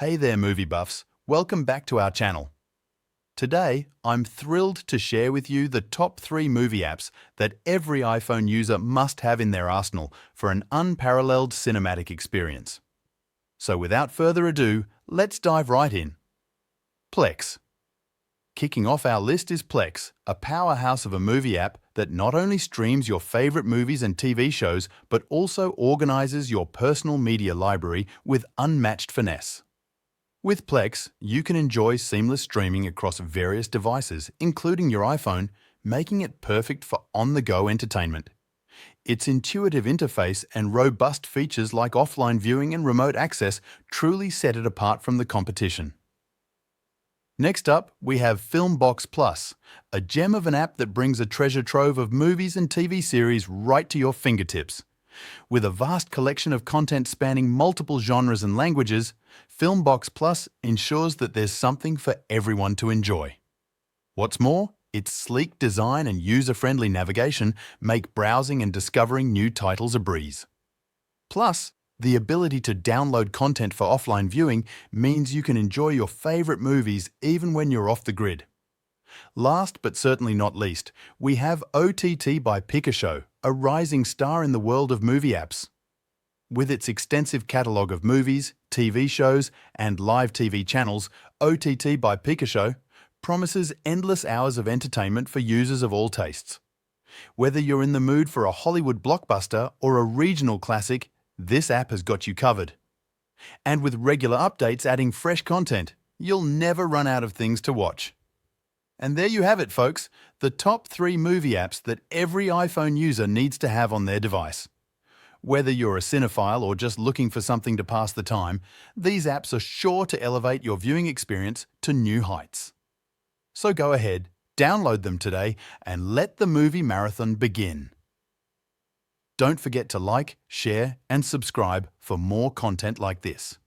Hey there, movie buffs. Welcome back to our channel. Today, I'm thrilled to share with you the top 3 movie apps that every iPhone user must have in their arsenal for an unparalleled cinematic experience. So without further ado, let's dive right in. Plex. Kicking off our list is Plex, a powerhouse of a movie app that not only streams your favorite movies and TV shows, but also organizes your personal media library with unmatched finesse. With Plex, you can enjoy seamless streaming across various devices, including your iPhone, making it perfect for on-the-go entertainment. Its intuitive interface and robust features like offline viewing and remote access truly set it apart from the competition. Next up, we have Filmbox Plus, a gem of an app that brings a treasure trove of movies and TV series right to your fingertips. With a vast collection of content spanning multiple genres and languages, Filmbox Plus ensures that there's something for everyone to enjoy. What's more, its sleek design and user-friendly navigation make browsing and discovering new titles a breeze. Plus, the ability to download content for offline viewing means you can enjoy your favorite movies even when you're off the grid. Last but certainly not least, we have OTT by Picashow, a rising star in the world of movie apps. With its extensive catalogue of movies, TV shows, and live TV channels, OTT by Picashow promises endless hours of entertainment for users of all tastes. Whether you're in the mood for a Hollywood blockbuster or a regional classic, this app has got you covered. And with regular updates adding fresh content, you'll never run out of things to watch. And there you have it, folks, the top 3 movie apps that every iPhone user needs to have on their device. Whether you're a cinephile or just looking for something to pass the time, these apps are sure to elevate your viewing experience to new heights. So go ahead, download them today, and let the movie marathon begin. Don't forget to like, share, and subscribe for more content like this.